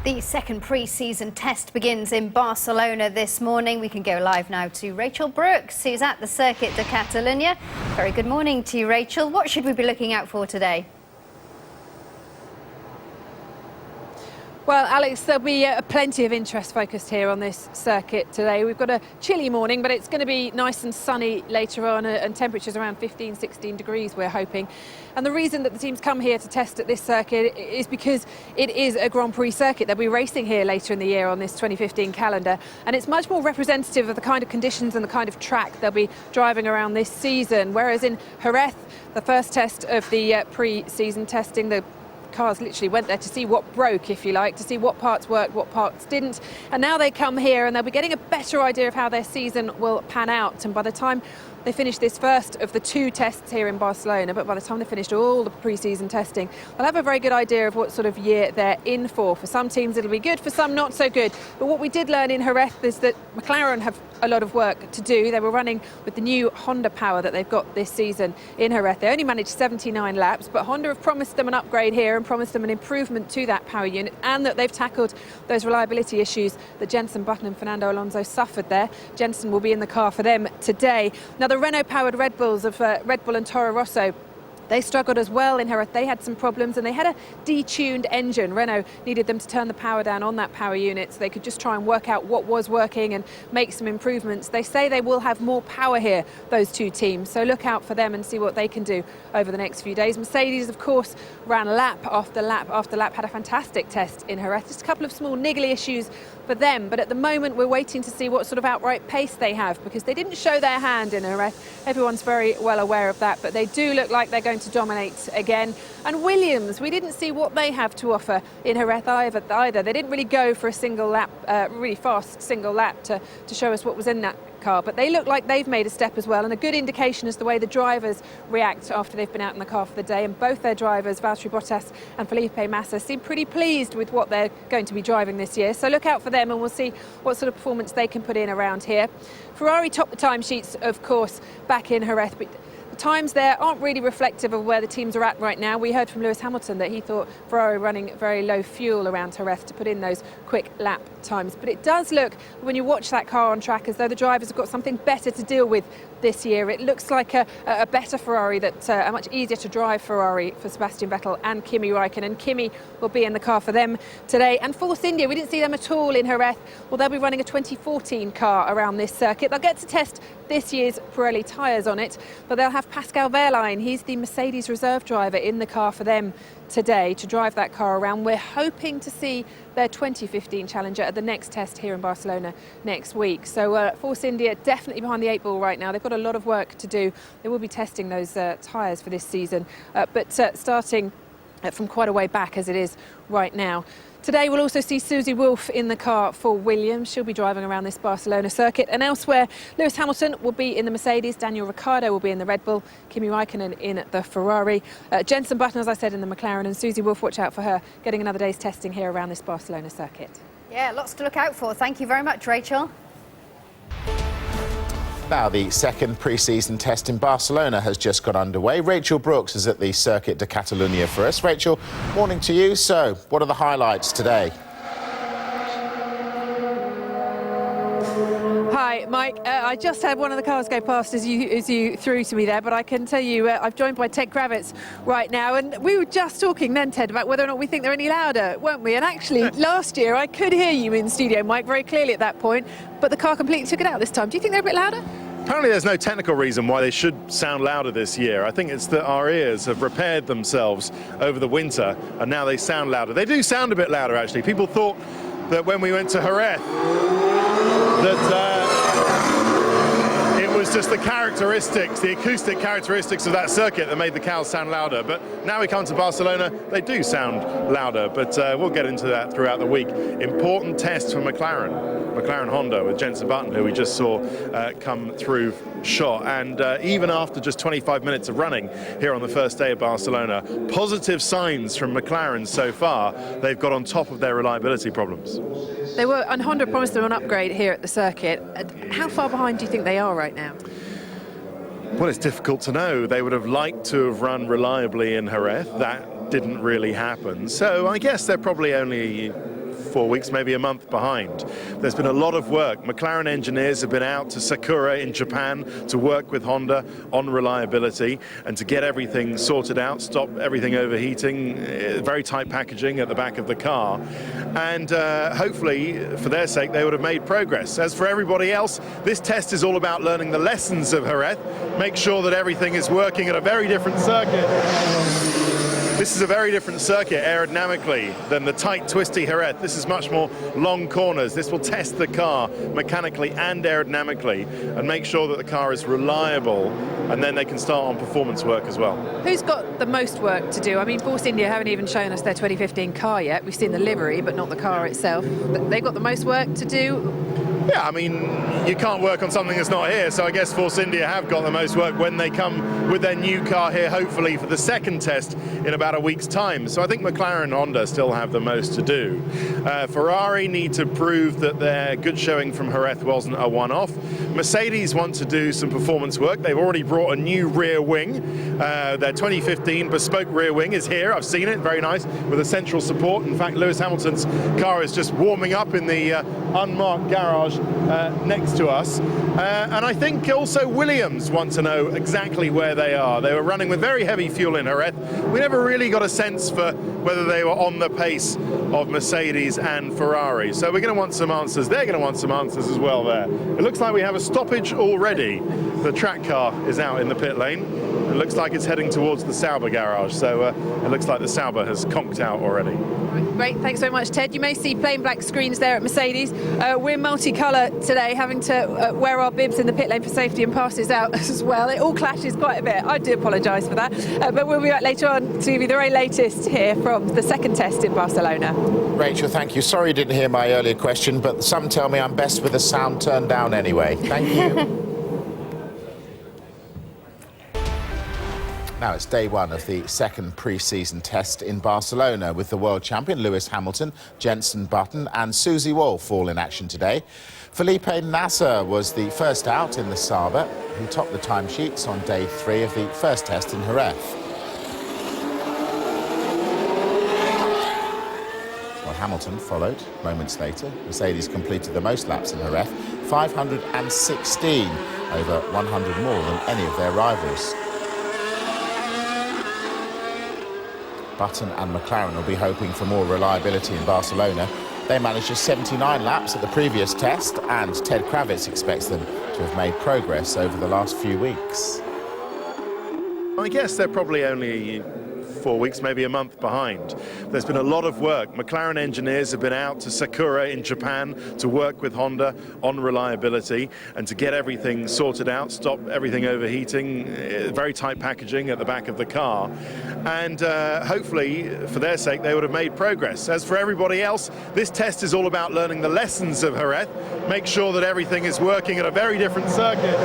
The second pre-season test begins in Barcelona this morning. We can go live now to Rachel Brooks, who's at the Circuit de Catalunya. Very good morning to you, Rachel. What should we be looking out for today? Well, Alex, there'll be plenty of interest focused here on this circuit today. We've got a chilly morning, but it's going to be nice and sunny later on, and temperatures around 15, 16 degrees, we're hoping. And the reason that the teams come here to test at this circuit is because it is a Grand Prix circuit. They'll be racing here later in the year on this 2015 calendar, and it's much more representative of the kind of conditions and the kind of track they'll be driving around this season. Whereas in Jerez, the first test of the pre-season testing, the cars literally went there to see what broke, if you like, to see what parts worked, what parts didn't. And now they come here and they'll be getting a better idea of how their season will pan out. And by the time they finish this first of the two tests here in Barcelona, but by the time they finished all the pre-season testing, they'll have a very good idea of what sort of year they're in for. For some teams it'll be good, for some not so good. But what we did learn in Jerez is that McLaren have a lot of work to do. They were running with the new Honda power that they've got this season in Jerez. They only managed 79 laps, but Honda have promised them an upgrade here and promised them an improvement to that power unit, and that they've tackled those reliability issues that Jenson Button and Fernando Alonso suffered there. Jenson will be in the car for them today. Now, the Renault-powered Red Bulls of Red Bull and Toro Rosso, they struggled as well in Jerez. They had some problems and they had a detuned engine. Renault needed them to turn the power down on that power unit so they could just try and work out what was working and make some improvements. They say they will have more power here, those two teams, so look out for them and see what they can do over the next few days. Mercedes, of course, ran lap after lap after lap, had a fantastic test in Jerez. Just a couple of small niggly issues for them, but at the moment we're waiting to see what sort of outright pace they have, because they didn't show their hand in Jerez. Everyone's very well aware of that, but they do look like they're going to dominate again. And Williams, we didn't see what they have to offer in Jerez either. They didn't really go for a single lap, really fast single lap to show us what was in that car, but they look like they've made a step as well, and a good indication is the way the drivers react after they've been out in the car for the day. And both their drivers, Valtteri Bottas and Felipe Massa, seem pretty pleased with what they're going to be driving this year, so look out for them and we'll see what sort of performance they can put in around here. Ferrari topped the timesheets, of course, back in Jerez, but the times there aren't really reflective of where the teams are at right now. We heard from Lewis Hamilton that he thought Ferrari running very low fuel around Jerez to put in those quick lap times. But it does look, when you watch that car on track, as though the drivers have got something better to deal with this year. It looks like a better Ferrari, that a much easier to drive Ferrari for Sebastian Vettel and Kimi Räikkönen. Kimi will be in the car for them today. And Force India, we didn't see them at all in Jerez. Well, they'll be running a 2014 car around this circuit. They'll get to test this year's Pirelli tyres on it, but they'll have Pascal Wehrlein. He's the Mercedes reserve driver in the car for them today to drive that car around. We're hoping to see their 2015 challenger at the next test here in Barcelona next week. So Force India definitely behind the 8 ball right now. They've got a lot of work to do. They will be testing those tyres for this season, but starting from quite a way back as it is right now. Today we'll also see Susie Wolff in the car for Williams. She'll be driving around this Barcelona circuit. And elsewhere, Lewis Hamilton will be in the Mercedes, Daniel Ricciardo will be in the Red Bull, Kimi Räikkönen in the Ferrari, Jenson Button, as I said, in the McLaren, and Susie Wolff, watch out for her getting another day's testing here around this Barcelona circuit. Yeah, lots to look out for. Thank you very much, Rachel. Now, the second pre-season test in Barcelona has just got underway. Rachel Brooks is at the Circuit de Catalunya for us. Rachel, morning to you. So, what are the highlights today? Hi, Mike. I just had one of the cars go past as you threw to me there, but I can tell you I've joined by Ted Kravitz right now, and we were just talking then, Ted, about whether or not we think they're any louder, weren't we? And actually, last year I could hear you in studio, Mike, very clearly at that point, but the car completely took it out this time. Do you think they're a bit louder? Apparently there's no technical reason why they should sound louder this year. I think it's that our ears have repaired themselves over the winter and now they sound louder. They do sound a bit louder, actually. People thought that when we went to Jerez that it was just the characteristics, the acoustic characteristics of that circuit that made the cows sound louder. But now we come to Barcelona, they do sound louder, but we'll get into that throughout the week. Important test for McLaren Honda with Jenson Button, who we just saw come through shot. And even after just 25 minutes of running here on the first day of Barcelona, positive signs from McLaren so far. They've got on top of their reliability problems. They were, and Honda promised them an upgrade here at the circuit. How far behind do you think they are right now? Well, it's difficult to know. They would have liked to have run reliably in Jerez. That didn't really happen. So I guess they're probably only 4 weeks, maybe a month behind. There's been a lot of work. McLaren engineers have been out to Sakura in Japan to work with Honda on reliability and to get everything sorted out, stop everything overheating, very tight packaging at the back of the car. And hopefully, for their sake, they would have made progress. As for everybody else, this test is all about learning the lessons of Jerez, make sure that everything is working at a very different circuit. This is a very different circuit aerodynamically than the tight, twisty Jerez. This is much more long corners. This will test the car mechanically and aerodynamically and make sure that the car is reliable, and then they can start on performance work as well. Who's got the most work to do? I mean, Force India haven't even shown us their 2015 car yet. We've seen the livery, but not the car itself. They've got the most work to do. Yeah, I mean, you can't work on something that's not here, so I guess Force India have got the most work when they come with their new car here, hopefully for the second test in about a week's time. So I think McLaren and Honda still have the most to do. Ferrari need to prove that their good showing from Jerez wasn't a one-off. Mercedes want to do some performance work. They've already brought a new rear wing. Their 2015 bespoke rear wing is here. I've seen it, very nice, with a central support. In fact, Lewis Hamilton's car is just warming up in the unmarked garage next to us. And I think also Williams want to know exactly where they are. They were running with very heavy fuel in Jerez. We never really got a sense for whether they were on the pace of Mercedes and Ferrari. So we're going to want some answers. They're going to want some answers as well there. It looks like we have a stoppage already. The track car is out in the pit lane. It looks like it's heading towards the Sauber garage. So it looks like the Sauber has conked out already. Great, thanks very much, Ted. You may see plain black screens there at Mercedes. We're multicolour today, having to wear our bibs in the pit lane for safety and passes out as well. It all clashes quite a bit. I do apologise for that. But we'll be back later on to give you the very latest here from the second test in Barcelona. Rachel, thank you. Sorry you didn't hear my earlier question, but some tell me I'm best with the sound turned down anyway. Thank you. Now it's day one of the second pre-season test in Barcelona with the world champion Lewis Hamilton, Jenson Button and Susie Wolff all in action today. Felipe Nasser was the first out in the Sauber, who topped the timesheets on day 3 of the first test in Jerez. Well, Hamilton followed moments later. Mercedes completed the most laps in Jerez, 516, over 100 more than any of their rivals. Button and McLaren will be hoping for more reliability in Barcelona. They managed just 79 laps at the previous test, and Ted Kravitz expects them to have made progress over the last few weeks. I guess they're probably only 4 weeks, maybe a month behind. There's been a lot of work. McLaren engineers have been out to Sakura in Japan to work with Honda on reliability and to get everything sorted out, stop everything overheating, very tight packaging at the back of the car. And hopefully, for their sake, they would have made progress. As for everybody else, this test is all about learning the lessons of Jerez, make sure that everything is working at a very different circuit.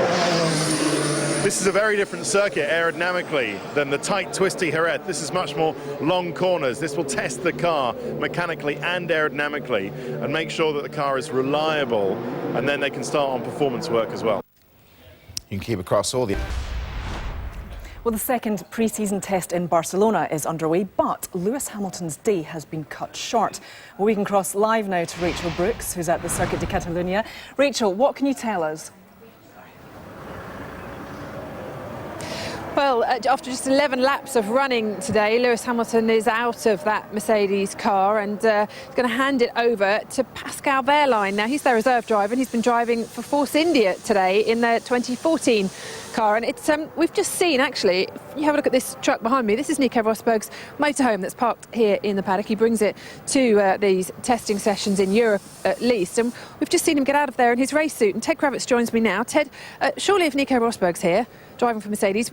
This is a very different circuit aerodynamically than the tight, twisty Jerez. This is much more long corners. This will test the car mechanically and aerodynamically and make sure that the car is reliable, and then they can start on performance work as well. You can keep across all the... Well, the second pre-season test in Barcelona is underway, but Lewis Hamilton's day has been cut short. Well, we can cross live now to Rachel Brooks, who's at the Circuit de Catalunya. Rachel, what can you tell us? Well, after just 11 laps of running today, Lewis Hamilton is out of that Mercedes car and is going to hand it over to Pascal Wehrlein. Now, he's their reserve driver and he's been driving for Force India today in their 2014 car. And it's we've just seen, actually, if you have a look at this truck behind me, this is Nico Rosberg's motorhome that's parked here in the paddock. He brings it to these testing sessions in Europe at least. And we've just seen him get out of there in his race suit. And Ted Kravitz joins me now. Ted, surely if Nico Rosberg's here, driving for Mercedes,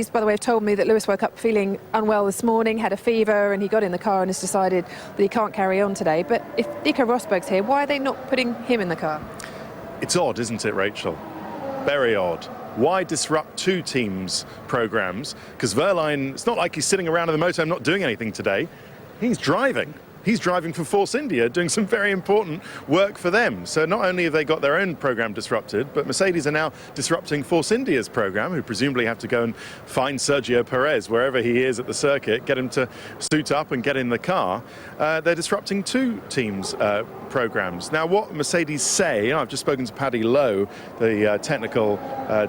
by the way, have told me that Lewis woke up feeling unwell this morning, had a fever, and he got in the car and has decided that he can't carry on today. But if Nico Rosberg's here, why are they not putting him in the car? It's odd, isn't it, Rachel? Very odd. Why disrupt two teams' programmes? Because Wehrlein, it's not like he's sitting around in the motorhome not doing anything today. He's driving. he's driving for Force India, doing some very important work for them. So not only have they got their own program disrupted, but Mercedes are now disrupting Force India's program, who presumably have to go and find Sergio Perez wherever he is at the circuit, get him to suit up and get in the car. They're disrupting two teams' programs. Now, what Mercedes say, I've just spoken to Paddy Lowe, the technical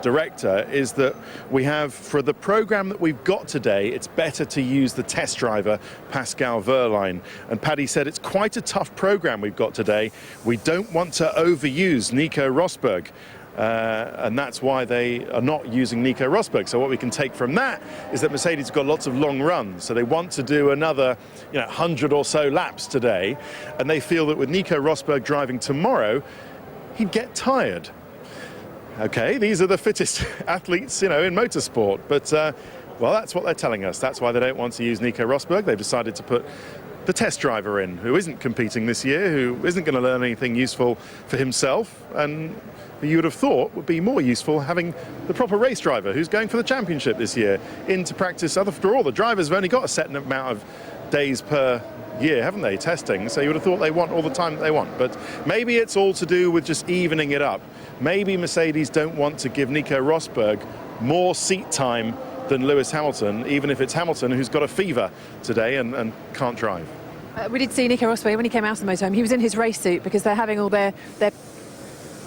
director, is that we have, for the program that we've got today, it's better to use the test driver, Pascal Wehrlein. And Paddy said it's quite a tough program we've got today. We don't want to overuse Nico Rosberg. And that's why they are not using Nico Rosberg. So what we can take from that is that Mercedes have got lots of long runs. So they want to do another 100 or so laps today. And they feel that with Nico Rosberg driving tomorrow, he'd get tired. Okay, these are the fittest athletes, in motorsport. But, well, that's what they're telling us. That's why they don't want to use Nico Rosberg. They've decided to put the test driver in, who isn't competing this year, who isn't going to learn anything useful for himself, and who you would have thought would be more useful having the proper race driver who's going for the championship this year into practice. After all, the drivers have only got a set amount of days per year, haven't they, testing? So you would have thought they want all the time that they want. But maybe it's all to do with just evening it up. Maybe Mercedes don't want to give Nico Rosberg more seat time than Lewis Hamilton, even if it's Hamilton who's got a fever today and can't drive. We did see Nico Rosberg when he came out of the motorhome. He was in his race suit because they're having all their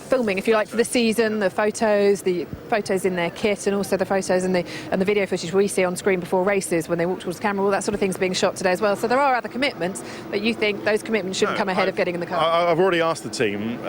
filming, if you like, for the season, the photos in their kit, and also the photos and the video footage we see on screen before races when they walk towards the camera. All that sort of thing's being shot today as well. So there are other commitments, but you think those commitments shouldn't come ahead of getting in the car? I've already asked the team,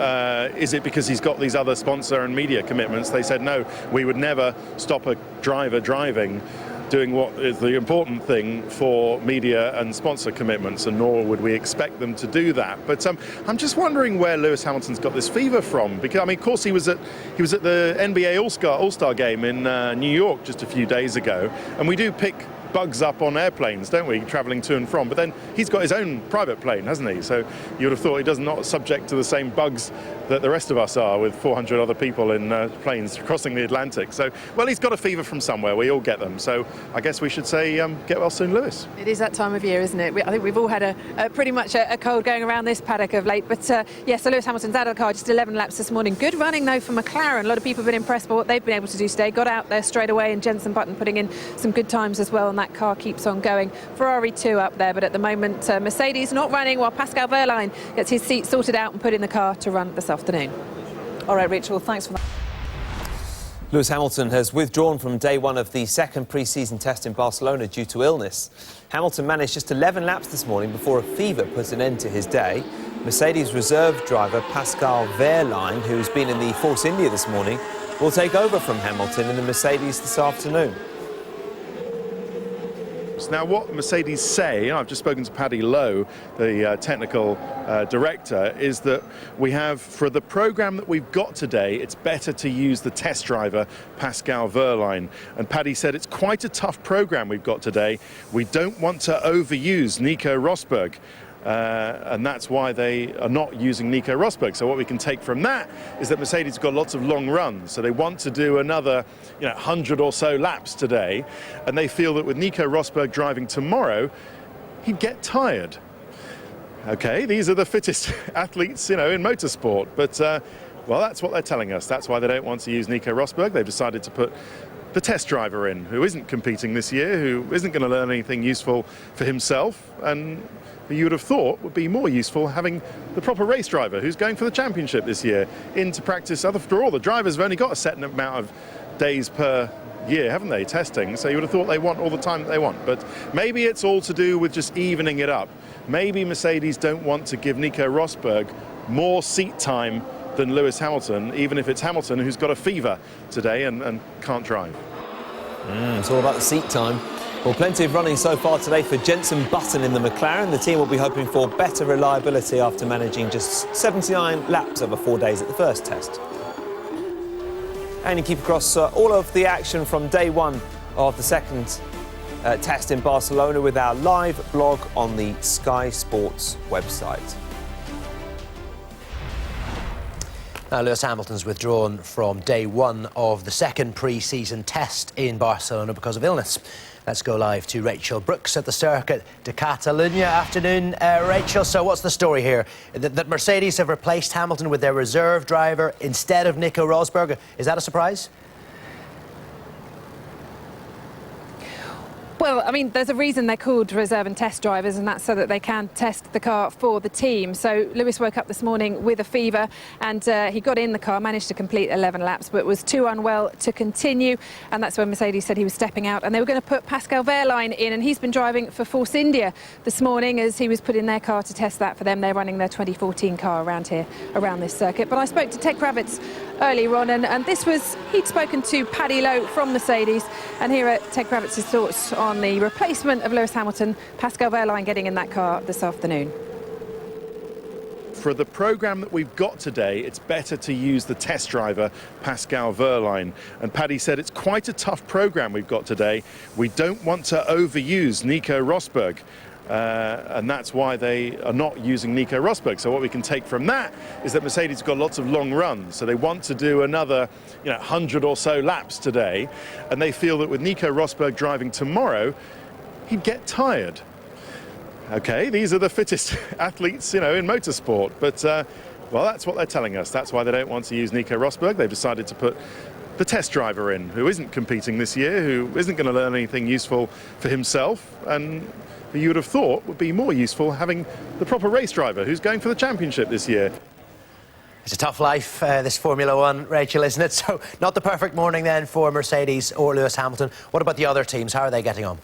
is it because he's got these other sponsor and media commitments? They said no, we would never stop a driver driving doing what is the important thing for media and sponsor commitments, and nor would we expect them to do that. But I'm just wondering where Lewis Hamilton's got this fever from, because of course he was at the NBA All-Star game in New York just a few days ago, and we do pick bugs up on airplanes, don't we, travelling to and from, but then he's got his own private plane, hasn't he? So you would have thought he does not subject to the same bugs that the rest of us are, with 400 other people in planes crossing the Atlantic. So, well, he's got a fever from somewhere. We all get them. So I guess we should say get well soon, Lewis. It is that time of year, isn't it? I think we've all had pretty much a cold going around this paddock of late. But so Lewis Hamilton's out of the car, just 11 laps this morning. Good running, though, for McLaren. A lot of people have been impressed by what they've been able to do today. Got out there straight away, and Jenson Button putting in some good times as well, and that car keeps on going. Ferrari 2 up there, but at the moment Mercedes not running, while Pascal Wehrlein gets his seat sorted out and put in the car to run this afternoon. All right, Rachel, thanks for that. Lewis Hamilton has withdrawn from day one of the second pre-season test in Barcelona due to illness. Hamilton managed just 11 laps this morning before a fever put an end to his day. Mercedes reserve driver Pascal Wehrlein, who's been in the Force India this morning, will take over from Hamilton in the Mercedes this afternoon. Now, what Mercedes say, I've just spoken to Paddy Lowe, the technical director, is that we have, for the program that we've got today, it's better to use the test driver, Pascal Wehrlein. And Paddy said it's quite a tough program we've got today. We don't want to overuse Nico Rosberg. And that's why they are not using Nico Rosberg. So what we can take from that is that Mercedes have got lots of long runs. So they want to do another 100 or so laps today. And they feel that with Nico Rosberg driving tomorrow, he'd get tired. Okay, these are the fittest athletes, in motorsport. But, well, that's what they're telling us. That's why they don't want to use Nico Rosberg. They've decided to put the test driver in, who isn't competing this year, who isn't going to learn anything useful for himself, and who you would have thought would be more useful having the proper race driver who's going for the championship this year into practice. After all, the drivers have only got a set amount of days per year, haven't they, testing? So you would have thought they want all the time that they want. But maybe it's all to do with just evening it up. Maybe Mercedes don't want to give Nico Rosberg more seat time than Lewis Hamilton, even if it's Hamilton who's got a fever today and can't drive. It's all about the seat time. Well, plenty of running so far today for Jenson Button in the McLaren. The team will be hoping for better reliability after managing just 79 laps over 4 days at the first test. And you keep across all of the action from day one of the second test in Barcelona with our live blog on the Sky Sports website. Now, Lewis Hamilton's withdrawn from day one of the second pre-season test in Barcelona because of illness. Let's go live to Rachel Brooks at the Circuit de Catalunya. Afternoon, Rachel. So what's the story here? That Mercedes have replaced Hamilton with their reserve driver instead of Nico Rosberg. Is that a surprise? Well, I mean, there's a reason they're called reserve and test drivers, and that's so that they can test the car for the team. So Lewis woke up this morning with a fever, and he got in the car, managed to complete 11 laps, but was too unwell to continue. And that's when Mercedes said he was stepping out, and they were going to put Pascal Wehrlein in, and he's been driving for Force India this morning as he was put in their car to test that for them. They're running their 2014 car around here, around this circuit. But I spoke to Ted Kravitz earlier on, and this was, he'd spoken to Paddy Lowe from Mercedes, and here are Ted Kravitz's thoughts on the replacement of Lewis Hamilton, Pascal Wehrlein getting in that car this afternoon. For the programme that we've got today, it's better to use the test driver, Pascal Wehrlein. And Paddy said it's quite a tough programme we've got today. We don't want to overuse Nico Rosberg. And that's why they are not using Nico Rosberg. So what we can take from that is that Mercedes have got lots of long runs. So they want to do another 100 or so laps today. And they feel that with Nico Rosberg driving tomorrow, he'd get tired. Okay, these are the fittest athletes, in motorsport. But, well, that's what they're telling us. That's why they don't want to use Nico Rosberg. They've decided to put the test driver in, who isn't competing this year, who isn't going to learn anything useful for himself, and who you would have thought would be more useful having the proper race driver who's going for the championship this year. It's a tough life, this Formula One, Rachel, isn't it? So not the perfect morning then for Mercedes or Lewis Hamilton. What about the other teams? How are they getting on?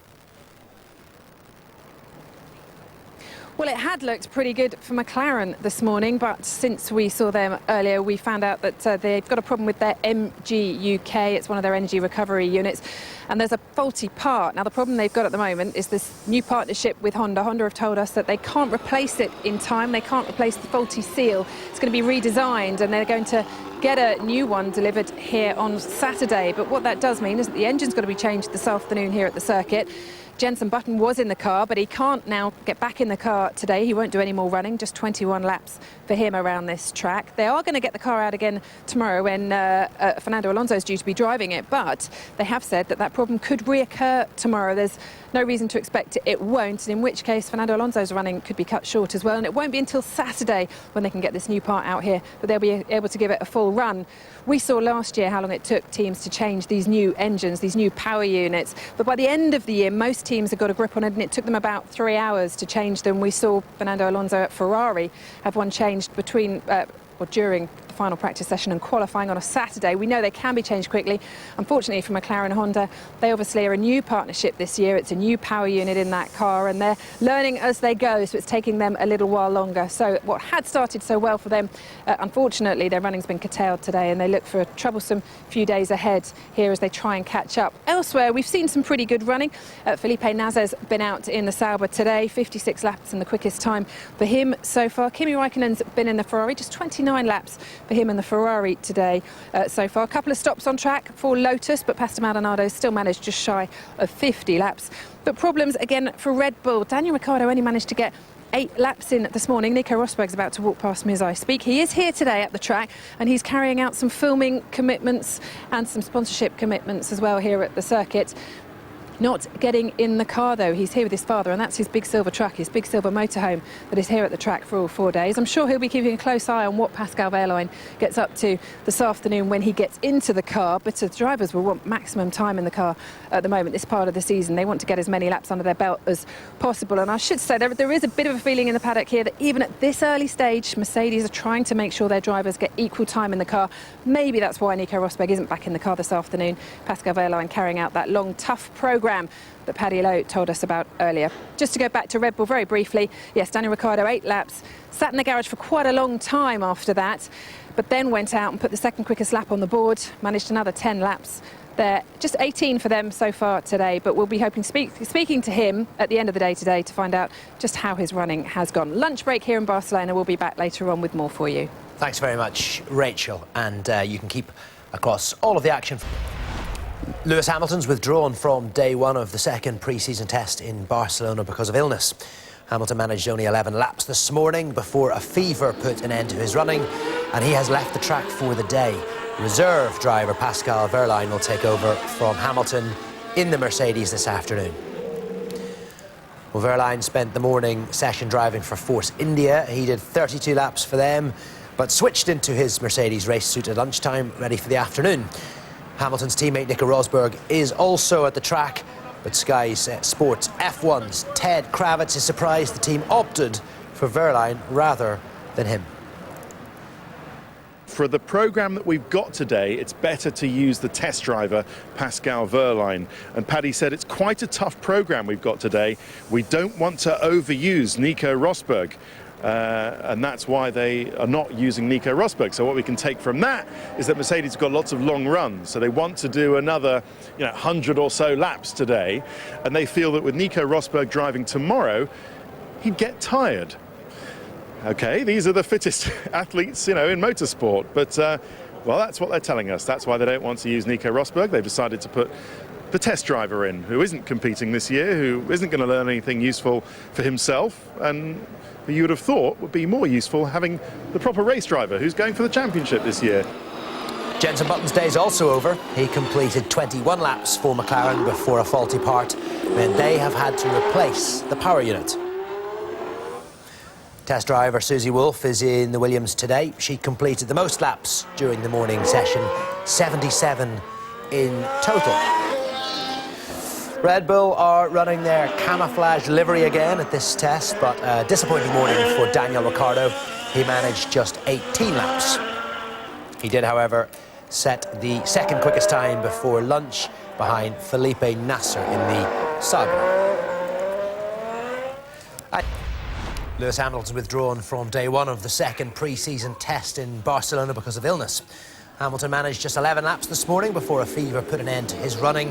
Well, it had looked pretty good for McLaren this morning, but since we saw them earlier, we found out that they've got a problem with their MG UK. It's one of their energy recovery units, and there's a faulty part. Now, the problem they've got at the moment is this new partnership with Honda. Honda have told us that they can't replace it in time. They can't replace the faulty seal. It's going to be redesigned, and they're going to get a new one delivered here on Saturday. But what that does mean is that the engine's got to be changed this afternoon here at the circuit. Jenson Button was in the car, but he can't now get back in the car today. He won't do any more running, just 21 laps for him around this track. They are going to get the car out again tomorrow when Fernando Alonso is due to be driving it, but they have said that that problem could reoccur tomorrow. There's no reason to expect it won't, and in which case Fernando Alonso's running could be cut short as well, and it won't be until Saturday when they can get this new part out here that they'll be able to give it a full run. We saw last year how long it took teams to change these new engines, these new power units, but by the end of the year most teams have got a grip on it, and it took them about 3 hours to change them. We saw Fernando Alonso at Ferrari have one changed during the final practice session and qualifying on a Saturday. We know they can be changed quickly. Unfortunately for McLaren and Honda, they obviously are a new partnership this year. It's a new power unit in that car, and they're learning as they go, so it's taking them a little while longer. So what had started so well for them, unfortunately their running's been curtailed today, and they look for a troublesome few days ahead here as they try and catch up. Elsewhere, we've seen some pretty good running. Felipe Nasser's been out in the Sauber today, 56 laps in the quickest time for him so far. Kimi Räikkönen's been in the Ferrari, just 29 laps for him and the Ferrari today so far. A couple of stops on track for Lotus, but Pastor Maldonado's still managed just shy of 50 laps. But problems again for Red Bull. Daniel Ricciardo only managed to get 8 laps in this morning. Nico Rosberg's about to walk past me as I speak. He is here today at the track, and he's carrying out some filming commitments and some sponsorship commitments as well here at the circuit. Not getting in the car though. He's here with his father, and that's his big silver truck, his big silver motorhome that is here at the track for all 4 days. I'm sure he'll be keeping a close eye on what Pascal Wehrlein gets up to this afternoon when he gets into the car, but the drivers will want maximum time in the car at the moment, this part of the season. They want to get as many laps under their belt as possible, and I should say there is a bit of a feeling in the paddock here that even at this early stage, Mercedes are trying to make sure their drivers get equal time in the car. Maybe that's why Nico Rosberg isn't back in the car this afternoon. Pascal Wehrlein carrying out that long, tough programme that Paddy Lowe told us about earlier. Just to go back to Red Bull very briefly, yes, Daniel Ricciardo 8 laps, sat in the garage for quite a long time after that, but then went out and put the second quickest lap on the board, managed another 10 laps. They're just 18 for them so far today, but we'll be hoping speaking to him at the end of the day today to find out just how his running has gone. Lunch break here in Barcelona. We'll be back later on with more for you. Thanks very much, Rachel, and you can keep across all of the action. Lewis Hamilton's withdrawn from day one of the second pre-season test in Barcelona because of illness. Hamilton managed only 11 laps this morning before a fever put an end to his running, and he has left the track for the day. Reserve driver Pascal Wehrlein will take over from Hamilton in the Mercedes this afternoon. Well, Verlaine spent the morning session driving for Force India. He did 32 laps for them, but switched into his Mercedes race suit at lunchtime, ready for the afternoon. Hamilton's teammate Nico Rosberg is also at the track, but Sky Sports F1's Ted Kravitz is surprised the team opted for Verlaine rather than him. For the programme that we've got today, it's better to use the test driver, Pascal Wehrlein. And Paddy said it's quite a tough programme we've got today. We don't want to overuse Nico Rosberg. And that's why they are not using Nico Rosberg. So what we can take from that is that Mercedes have got lots of long runs. So they want to do another 100 or so laps today. And they feel that with Nico Rosberg driving tomorrow, he'd get tired. Okay, these are the fittest athletes, in motorsport. But, well, that's what they're telling us. That's why they don't want to use Nico Rosberg. They've decided to put the test driver in, who isn't competing this year, who isn't going to learn anything useful for himself, and who you would have thought would be more useful having the proper race driver who's going for the championship this year. Jenson Button's day is also over. He completed 21 laps for McLaren before a faulty part meant they have had to replace the power unit. Test driver Susie Wolff is in the Williams today. She completed the most laps during the morning session, 77 in total. Red Bull are running their camouflage livery again at this test, but a disappointing morning for Daniel Ricciardo. He managed just 18 laps. He did, however, set the second quickest time before lunch behind Felipe Nasser in the Sauber. Lewis Hamilton's withdrawn from day one of the second pre-season test in Barcelona because of illness. Hamilton managed just 11 laps this morning before a fever put an end to his running,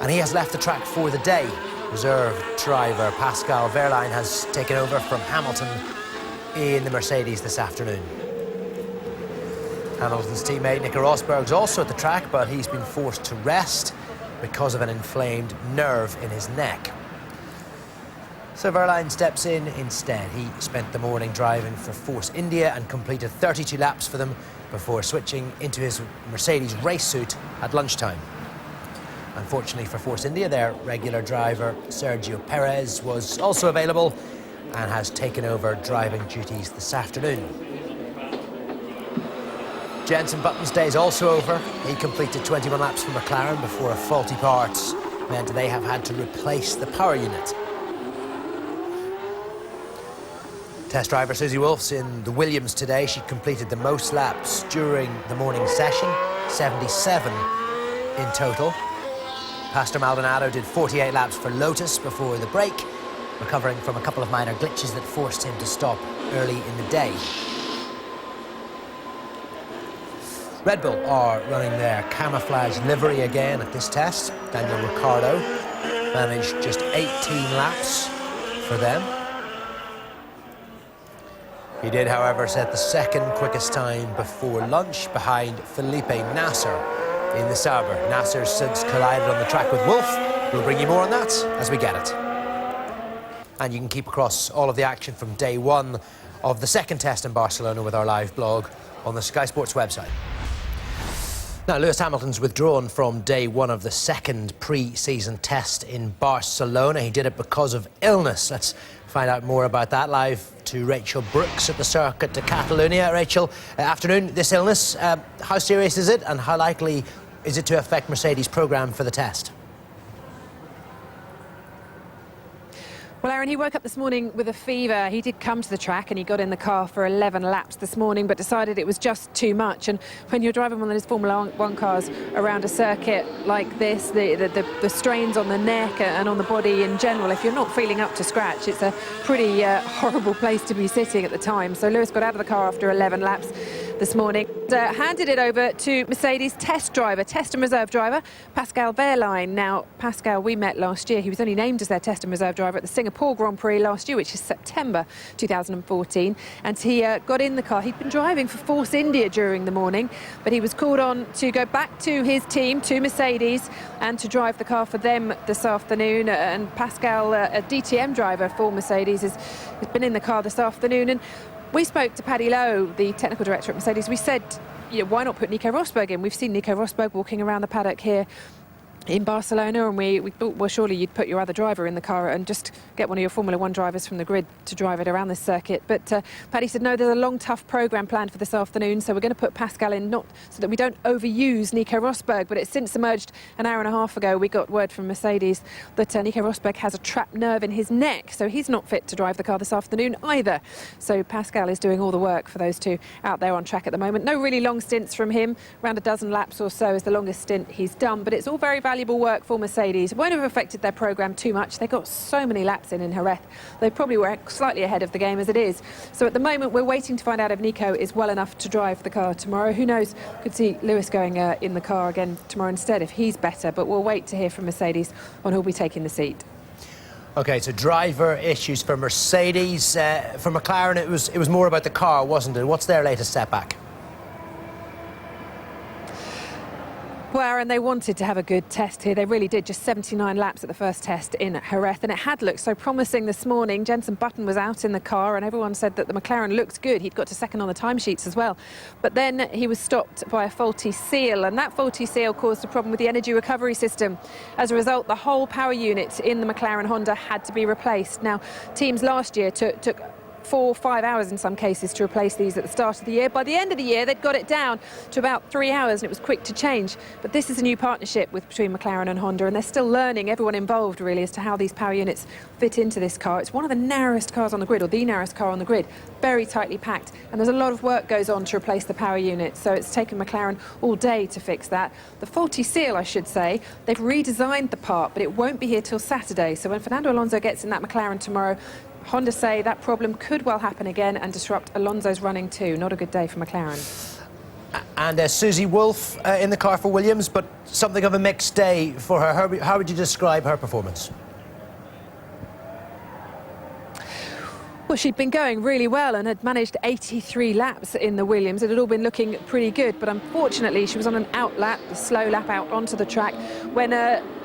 and he has left the track for the day. Reserve driver Pascal Wehrlein has taken over from Hamilton in the Mercedes this afternoon. Hamilton's teammate Nico Rosberg's also at the track, but he's been forced to rest because of an inflamed nerve in his neck. So Wehrlein steps in instead. He spent the morning driving for Force India and completed 32 laps for them before switching into his Mercedes race suit at lunchtime. Unfortunately for Force India, their regular driver Sergio Perez was also available and has taken over driving duties this afternoon. Jenson Button's day is also over. He completed 21 laps for McLaren before a faulty part meant they have had to replace the power unit. Test driver Susie Wolff's in the Williams today. She completed the most laps during the morning session, 77 in total. Pastor Maldonado did 48 laps for Lotus before the break, recovering from a couple of minor glitches that forced him to stop early in the day. Red Bull are running their camouflage livery again at this test. Daniel Ricciardo managed just 18 laps for them. He did, however, set the second quickest time before lunch behind Felipe Nasser in the Sauber. Nasser since collided on the track with Wolff. We'll bring you more on that as we get it. And you can keep across all of the action from day one of the second test in Barcelona with our live blog on the Sky Sports website. Now, Lewis Hamilton's withdrawn from day one of the second pre-season test in Barcelona. He did it because of illness. Let's find out more about that live to Rachel Brooks at the Circuit de Catalunya. Rachel, afternoon. This illness, how serious is it and how likely is it to affect Mercedes' programme for the test? Well, Aaron, he woke up this morning with a fever. He did come to the track and he got in the car for 11 laps this morning, but decided it was just too much. And when you're driving one of those Formula One cars around a circuit like this, the strains on the neck and on the body in general, if you're not feeling up to scratch, it's a pretty horrible place to be sitting at the time. So Lewis got out of the car after 11 laps this morning, handed it over to Mercedes test and reserve driver Pascal Wehrlein. Now, Pascal, we met last year. He was only named as their test and reserve driver at the Singapore Grand Prix last year, which is September 2014, and he got in the car. He'd been driving for Force India during the morning, but he was called on to go back to his team, to Mercedes, and to drive the car for them this afternoon. And Pascal, a DTM driver for Mercedes, has been in the car this afternoon. And we spoke to Paddy Lowe, the technical director at Mercedes. We said, why not put Nico Rosberg in? We've seen Nico Rosberg walking around the paddock here in Barcelona, and we thought, well, surely you'd put your other driver in the car and just get one of your Formula 1 drivers from the grid to drive it around this circuit. But Paddy said, no, there's a long, tough programme planned for this afternoon, so we're going to put Pascal in, not so that we don't overuse Nico Rosberg. But it's since emerged an hour and a half ago, we got word from Mercedes that Nico Rosberg has a trapped nerve in his neck, so he's not fit to drive the car this afternoon either. So Pascal is doing all the work for those two out there on track at the moment. No really long stints from him, around a dozen laps or so is the longest stint he's done, but it's all very valuable work for Mercedes. It won't have affected their programme too much. They got so many laps in Jerez. They probably were slightly ahead of the game as it is. So at the moment we're waiting to find out if Nico is well enough to drive the car tomorrow. Who knows, could see Lewis going in the car again tomorrow instead if he's better, but we'll wait to hear from Mercedes on who'll be taking the seat. OK, so driver issues for Mercedes. For McLaren, it was more about the car, wasn't it? What's their latest setback? Well, and they wanted to have a good test here. They really did. Just 79 laps at the first test in Jerez, and it had looked so promising this morning. Jenson Button was out in the car, and everyone said that the McLaren looked good. He'd got to second on the timesheets as well. But then he was stopped by a faulty seal, and that faulty seal caused a problem with the energy recovery system. As a result, the whole power unit in the McLaren Honda had to be replaced. Now, teams last year took 4 or 5 hours in some cases to replace these at the start of the year. By the end of the year, they'd got it down to about 3 hours, and it was quick to change. But this is a new partnership between McLaren and Honda, and they're still learning, everyone involved really, as to how these power units fit into this car. It's one of the narrowest cars on the grid, or the narrowest car on the grid, very tightly packed, and there's a lot of work goes on to replace the power unit, so it's taken McLaren all day to fix that. The faulty seal, I should say, they've redesigned the part, but it won't be here till Saturday. So when Fernando Alonso gets in that McLaren tomorrow, Honda say that problem could well happen again and disrupt Alonso's running too. Not a good day for McLaren. And Susie Wolff in the car for Williams, but something of a mixed day for her. How would you describe her performance? Well, she'd been going really well and had managed 83 laps in the Williams. It had all been looking pretty good, but unfortunately she was on an out lap, a slow lap out onto the track, when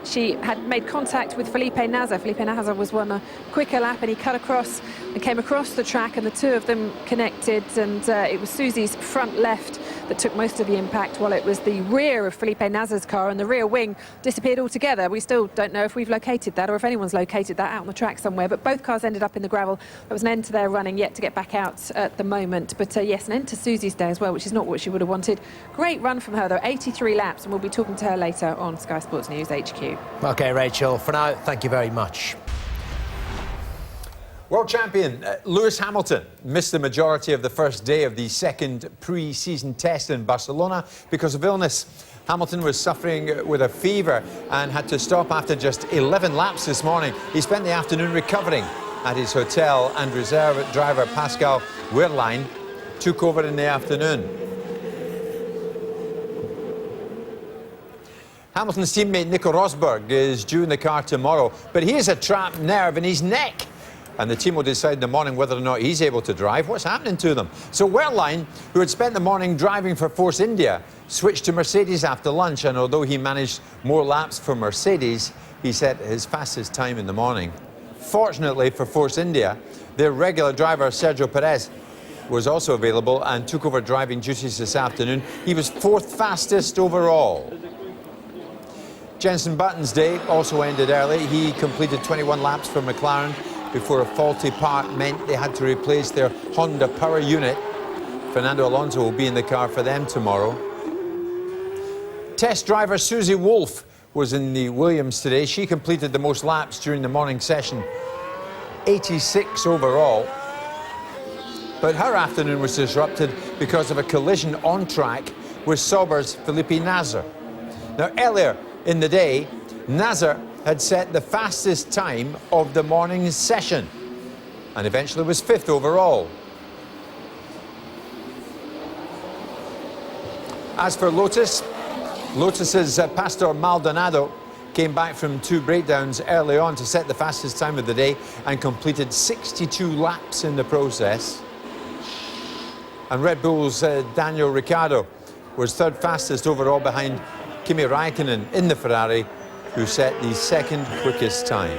she had made contact with Felipe Nasr. Felipe Nasr was on a quicker lap, and he cut across and came across the track, and the two of them connected, and it was Susie's front left that took most of the impact, while it was the rear of Felipe Nasr's car, and the rear wing disappeared altogether. We still don't know if we've located that or if anyone's located that out on the track somewhere, but both cars ended up in the gravel. There was an end to their running, yet to get back out at the moment. But yes, an end to Susie's day as well, which is not what she would have wanted. Great run from her though, 83 laps, and we'll be talking to her later on Sky Sports News HQ. OK, Rachel, for now, thank you very much. World champion Lewis Hamilton missed the majority of the first day of the second pre-season test in Barcelona because of illness. Hamilton was suffering with a fever and had to stop after just 11 laps this morning. He spent the afternoon recovering at his hotel, and reserve driver Pascal Wehrlein took over in the afternoon. Hamilton's teammate Nico Rosberg is due in the car tomorrow, but he has a trapped nerve in his neck, and the team will decide in the morning whether or not he's able to drive. What's happening to them? So Wehrlein, who had spent the morning driving for Force India, switched to Mercedes after lunch, and although he managed more laps for Mercedes, he set his fastest time in the morning. Fortunately for Force India, their regular driver Sergio Perez was also available and took over driving duties this afternoon. He was 4th fastest overall. Jenson Button's day also ended early. He completed 21 laps for McLaren before a faulty part meant they had to replace their Honda power unit. Fernando Alonso will be in the car for them tomorrow. Test driver Susie Wolff was in the Williams today. She completed the most laps during the morning session, 86 overall. But her afternoon was disrupted because of a collision on track with Sauber's Felipe Nasr. Now, earlier in the day, Nasr had set the fastest time of the morning session and eventually was 5th overall. As for Lotus's Pastor Maldonado came back from 2 breakdowns early on to set the fastest time of the day and completed 62 laps in the process. And Red Bull's Daniel Ricciardo was 3rd fastest overall behind Kimi Räikkönen in the Ferrari, who set the 2nd quickest time.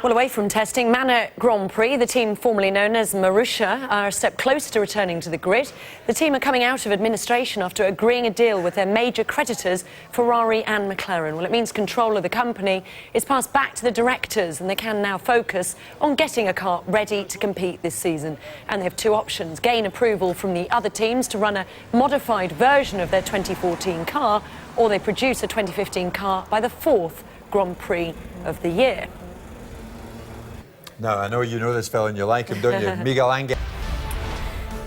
Well, away from testing, Manor Grand Prix, the team formerly known as Marussia, are a step closer to returning to the grid. The team are coming out of administration after agreeing a deal with their major creditors, Ferrari and McLaren. Well, it means control of the company is passed back to the directors and they can now focus on getting a car ready to compete this season. And they have two options: gain approval from the other teams to run a modified version of their 2014 car, or they produce a 2015 car by the fourth Grand Prix of the year. Now, I know you know this fella and you like him, don't you? Miguel Angel.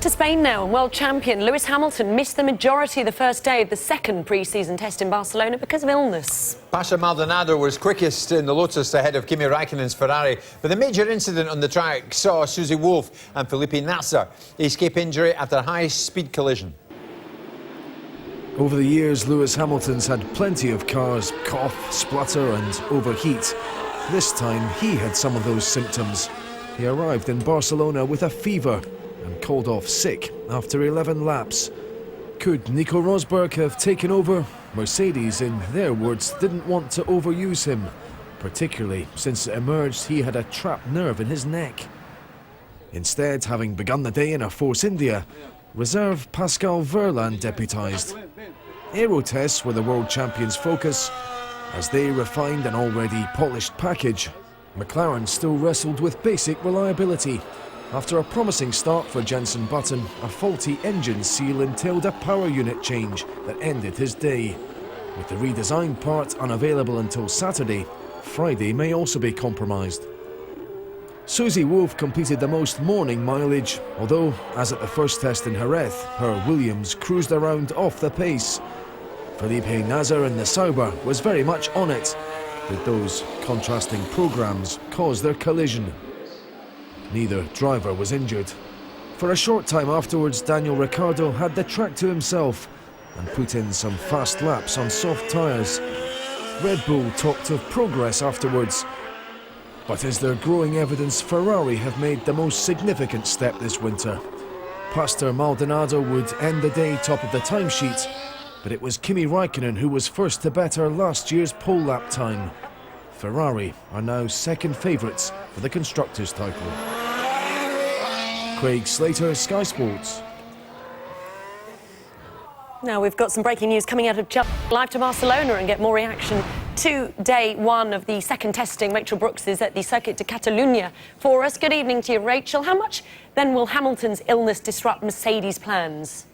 To Spain now, and world champion Lewis Hamilton missed the majority of the first day of the second pre-season test in Barcelona because of illness. Pastor Maldonado was quickest in the Lotus ahead of Kimi Raikkonen's Ferrari, but the major incident on the track saw Susie Wolff and Felipe Nasser escape injury after a high-speed collision. Over the years, Lewis Hamilton's had plenty of cars cough, splutter and overheat. This time, he had some of those symptoms. He arrived in Barcelona with a fever and called off sick after 11 laps. Could Nico Rosberg have taken over? Mercedes, in their words, didn't want to overuse him, particularly since it emerged he had a trapped nerve in his neck. Instead, having begun the day in a Force India, reserve Pascal Wehrlein deputised. Aero tests were the world champions' focus. As they refined an already polished package, McLaren still wrestled with basic reliability. After a promising start for Jenson Button, a faulty engine seal entailed a power unit change that ended his day. With the redesigned part unavailable until Saturday, Friday may also be compromised. Susie Wolff completed the most morning mileage, although, as at the first test in Jerez, her Williams cruised around off the pace. Felipe Nasser in the Sauber was very much on it. Did those contrasting programmes cause their collision? Neither driver was injured. For a short time afterwards, Daniel Ricciardo had the track to himself and put in some fast laps on soft tyres. Red Bull talked of progress afterwards. But is there growing evidence Ferrari have made the most significant step this winter? Pastor Maldonado would end the day top of the timesheet, but it was Kimi Raikkonen who was first to better last year's pole lap time. Ferrari are now second favourites for the Constructors' title. Craig Slater, Sky Sports. Now we've got some breaking news coming out of live to Barcelona and get more reaction to day one of the second testing. Rachel Brooks is at the Circuit de Catalunya for us. Good evening to you, Rachel. How much then will Hamilton's illness disrupt Mercedes' plans?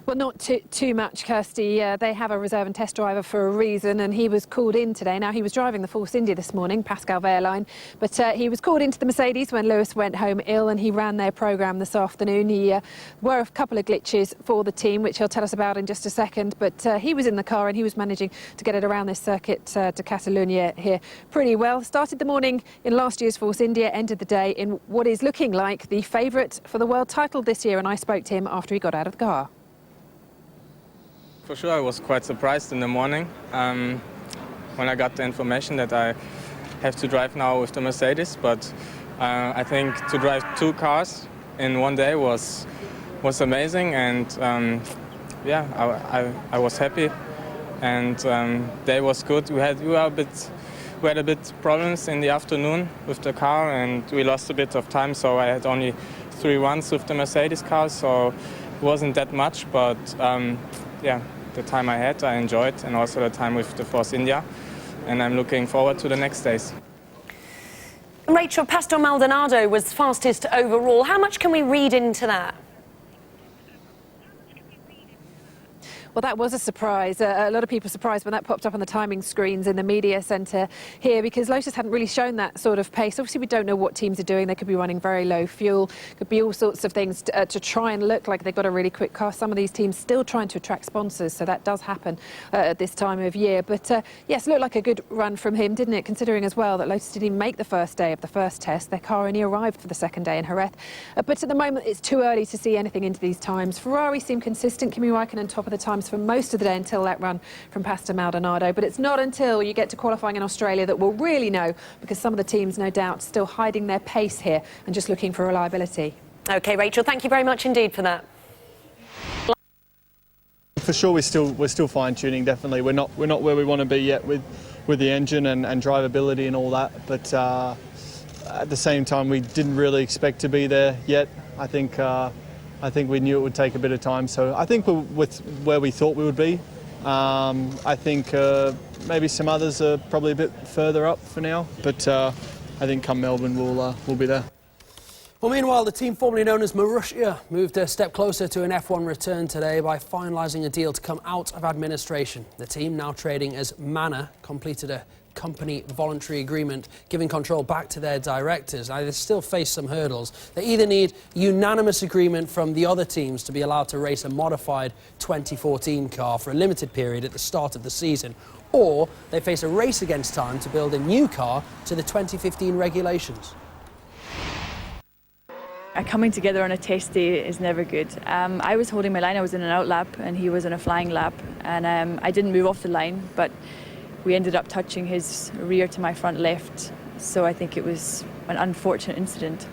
Well, not too much, Kirsty. They have a reserve and test driver for a reason, and he was called in today. Now, he was driving the Force India this morning, Pascal Wehrlein, but he was called into the Mercedes when Lewis went home ill, and he ran their programme this afternoon. He were a couple of glitches for the team, which he'll tell us about in just a second, but he was in the car and he was managing to get it around this Circuit de Catalunya here pretty well. Started the morning in last year's Force India, ended the day in what is looking like the favourite for the world title this year, and I spoke to him after he got out of the car. For sure, I was quite surprised in the morning when I got the information that I have to drive now with the Mercedes. But I think to drive two cars in one day was amazing, and yeah, I was happy, and day was good. We had a bit problems in the afternoon with the car, and we lost a bit of time. So I had only 3 runs with the Mercedes car, so it wasn't that much, but yeah. The time I had, I enjoyed, and also the time with the Force India, and I'm looking forward to the next days. Rachel, Pastor Maldonado was fastest overall. How much can we read into that? Well, that was a surprise. A lot of people surprised when that popped up on the timing screens in the media centre here, because Lotus hadn't really shown that sort of pace. Obviously, we don't know what teams are doing. They could be running very low fuel, could be all sorts of things to try and look like they've got a really quick car. Some of these teams still trying to attract sponsors, so that does happen at this time of year. But yes, looked like a good run from him, didn't it? Considering as well that Lotus didn't even make the first day of the first test. Their car only arrived for the second day in Jerez. But at the moment, it's too early to see anything into these times. Ferrari seemed consistent. Kimi Raikkonen top of the times for most of the day until that run from Pastor Maldonado. But it's not until you get to qualifying in Australia that we'll really know, because some of the teams, no doubt, still hiding their pace here and just looking for reliability. OK, Rachel, thank you very much indeed for that. For sure, we're still fine-tuning. Definitely, we're not where we want to be yet with the engine and drivability and all that. But at the same time, we didn't really expect to be there yet. I think we knew it would take a bit of time. So I think we're with where we thought we would be. I think maybe some others are probably a bit further up for now, but I think come Melbourne we'll be there. Well, meanwhile, the team formerly known as Marussia moved a step closer to an F1 return today by finalising a deal to come out of administration. The team, now trading as Manor, completed a company voluntary agreement giving control back to their directors. Now, they still face some hurdles. They either need unanimous agreement from the other teams to be allowed to race a modified 2014 car for a limited period at the start of the season, or they face a race against time to build a new car to the 2015 regulations. Coming together on a test day is never good. I was holding my line, I was in an out lap and he was in a flying lap, and I didn't move off the line, but we ended up touching his rear to my front left, so I think it was an unfortunate incident.